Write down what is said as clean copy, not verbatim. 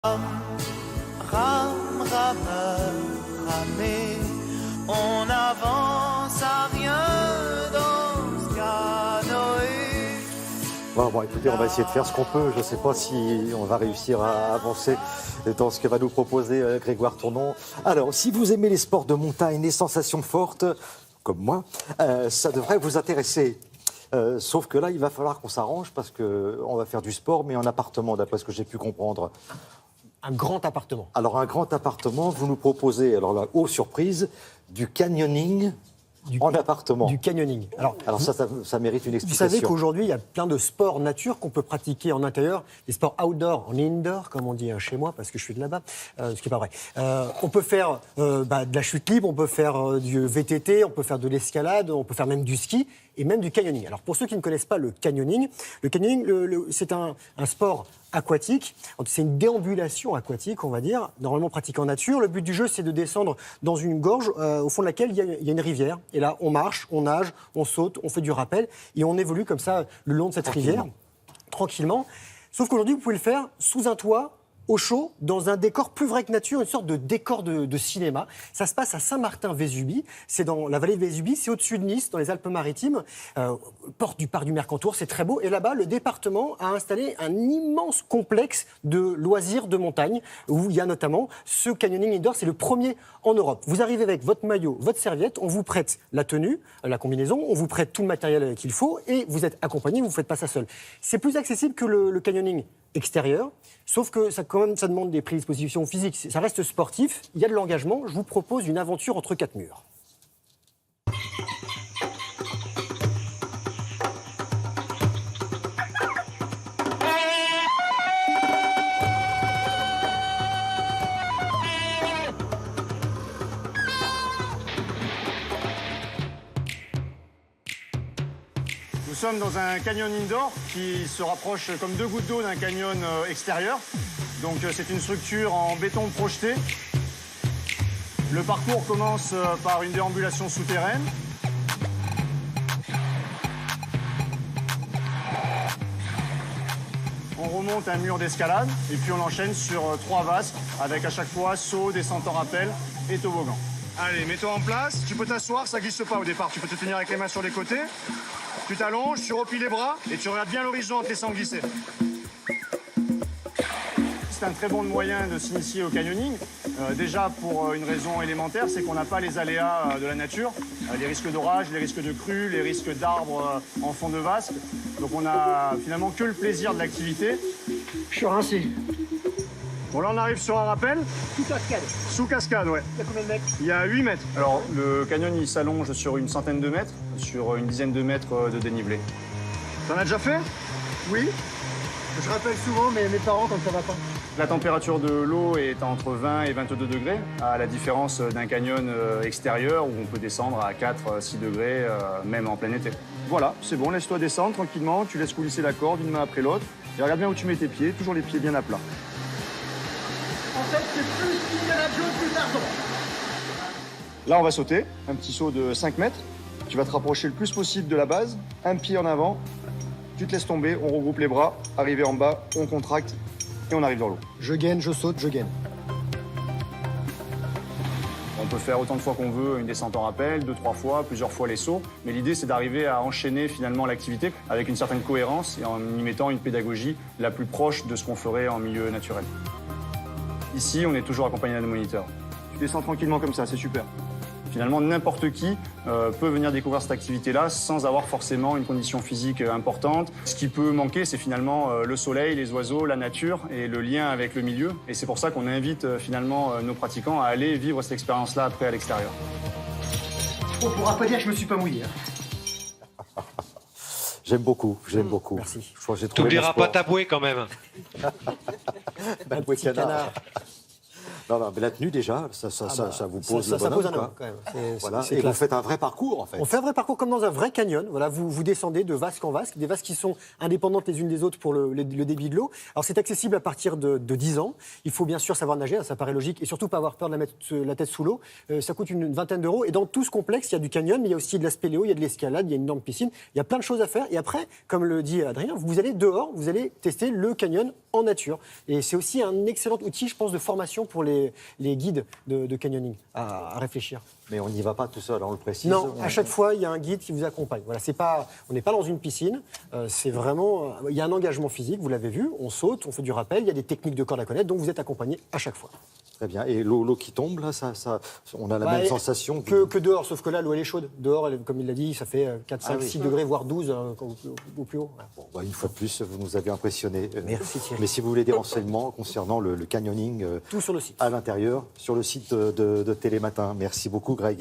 Ram, rameur, ramé, on avance à rien dans ce canoë. Bon, écoutez, on va essayer de faire ce qu'on peut. Je ne sais pas si on va réussir à avancer dans ce que va nous proposer Grégoire Tournon. Alors, si vous aimez les sports de montagne, les sensations fortes, comme moi, ça devrait vous intéresser. Sauf que là, il va falloir qu'on s'arrange parce qu'on va faire du sport, mais en appartement, d'après ce que j'ai pu comprendre. Un grand appartement. Alors, un grand appartement, vous nous proposez, alors là, aux surprises, du canyoning en appartement. Du canyoning. Alors ça mérite une Vous explication. savez qu'aujourd'hui, il y a plein de sports nature qu'on peut pratiquer en intérieur, des sports outdoor, en indoor, comme on dit chez moi, parce que je suis de là-bas, ce qui n'est pas vrai. On peut faire de la chute libre, on peut faire du VTT, on peut faire de l'escalade, on peut faire même du ski et même du canyoning. Alors pour ceux qui ne connaissent pas le canyoning, c'est un sport aquatique. C'est une déambulation aquatique, on va dire, normalement pratiquée en nature. Le but du jeu, c'est de descendre dans une gorge au fond de laquelle il y a une rivière. Et là, on marche, on nage, on saute, on fait du rappel et on évolue comme ça le long de cette rivière, tranquillement. Sauf qu'aujourd'hui, vous pouvez le faire sous un toit, au chaud, dans un décor plus vrai que nature, une sorte de décor de cinéma. Ça se passe à Saint-Martin-Vésubie, c'est dans la vallée de Vésubie, c'est au-dessus de Nice, dans les Alpes-Maritimes, porte du parc du Mercantour, c'est très beau. Et là-bas, le département a installé un immense complexe de loisirs de montagne, où il y a notamment ce canyoning indoor, c'est le premier en Europe. Vous arrivez avec votre maillot, votre serviette, on vous prête la tenue, la combinaison, on vous prête tout le matériel qu'il faut, et vous êtes accompagné, vous ne faites pas ça seul. C'est plus accessible que le canyoning extérieur, sauf que ça demande des prédispositions physiques. Ça reste sportif, il y a de l'engagement. Je vous propose une aventure entre quatre murs. Nous sommes dans un canyon indoor qui se rapproche comme deux gouttes d'eau d'un canyon extérieur. Donc c'est une structure en béton projeté. Le parcours commence par une déambulation souterraine. On remonte un mur d'escalade et puis on enchaîne sur 3 vasques avec à chaque fois saut, descente en rappel et toboggan. Allez, mets-toi en place. Tu peux t'asseoir, ça glisse pas au départ. Tu peux te tenir avec les mains sur les côtés. Tu t'allonges, tu replies les bras et tu regardes bien l'horizon en te laissant glisser. C'est un très bon moyen de s'initier au canyoning. Déjà pour une raison élémentaire, c'est qu'on n'a pas les aléas de la nature, les risques d'orage, les risques de crues, les risques d'arbres en fond de vasque. Donc on a finalement que le plaisir de l'activité. Je suis rincé. Bon, là on arrive sur un rappel. Sous cascade. Sous cascade, ouais. Il y a combien de mètres ? Il y a 8 mètres. Alors le canyon il s'allonge sur une centaine de mètres, sur une dizaine de mètres de dénivelé. T'en as déjà fait ? Oui. Je rappelle souvent mes parents quand ça va pas. La température de l'eau est entre 20 et 22 degrés, à la différence d'un canyon extérieur où on peut descendre à 4-6 degrés, même en plein été. Voilà, c'est bon, laisse-toi descendre tranquillement, tu laisses coulisser la corde une main après l'autre, et regarde bien où tu mets tes pieds, toujours les pieds bien à plat. En fait, c'est plus Indiana Jones, plus Tarzan. Là, on va sauter, un petit saut de 5 mètres. Tu vas te rapprocher le plus possible de la base, un pied en avant, tu te laisses tomber, on regroupe les bras, arrivé en bas, on contracte et on arrive dans l'eau. Je gaine, je saute, je gaine. On peut faire autant de fois qu'on veut une descente en rappel, 2-3 fois, plusieurs fois les sauts. Mais l'idée, c'est d'arriver à enchaîner finalement l'activité avec une certaine cohérence et en y mettant une pédagogie la plus proche de ce qu'on ferait en milieu naturel. Ici, on est toujours accompagné d'un moniteur. Tu descends tranquillement comme ça, c'est super. Finalement, n'importe qui peut venir découvrir cette activité-là sans avoir forcément une condition physique importante. Ce qui peut manquer, c'est finalement le soleil, les oiseaux, la nature et le lien avec le milieu. Et c'est pour ça qu'on invite finalement nos pratiquants à aller vivre cette expérience-là après à l'extérieur. On pourra pas dire que je me suis pas mouillé. J'aime beaucoup, j'aime beaucoup. Merci. Je crois que j'ai trouvé T'oublieras mon sport. pas ta bouée quand même. Bouée canard. Non, mais la tenue déjà, ça vous pose ça le bonhomme, pose un quoi. homme, quand même. Voilà. C'est Et vous classe. faites un vrai parcours, en fait. On fait un vrai parcours comme dans un vrai canyon. Voilà, vous descendez de vasque en vasque, des vasques qui sont indépendantes les unes des autres pour le débit de l'eau. Alors c'est accessible à partir de 10 ans. Il faut bien sûr savoir nager, hein, ça paraît logique, et surtout pas avoir peur de mettre la tête sous l'eau. Ça coûte une vingtaine d'euros. Et dans tout ce complexe, il y a du canyon, mais il y a aussi de la spéléo, il y a de l'escalade, il y a une énorme piscine. Il y a plein de choses à faire. Et après, comme le dit Adrien, vous allez dehors, vous allez tester le canyon en nature. Et c'est aussi un excellent outil, je pense, de formation pour les guides de canyoning à réfléchir. Mais on n'y va pas tout seul, on le précise. Non, à chaque fois, il y a un guide qui vous accompagne. Voilà, on n'est pas dans une piscine, c'est vraiment... Il y a un engagement physique, vous l'avez vu, on saute, on fait du rappel, il y a des techniques de corde à connaître, donc vous êtes accompagné à chaque fois. Très bien. Et l'eau qui tombe, là, on a la même sensation que dehors, sauf que là, l'eau, elle est chaude. Dehors, comme il l'a dit, ça fait 4, 5, 6 degrés, voire 12 au plus haut. Voilà. Bon, bah, une fois de plus, vous nous avez impressionnés. Merci, Thierry. Mais si vous voulez des renseignements concernant le canyoning Tout sur le site. à l'intérieur, sur le site de Télématin. Merci beaucoup, Greg.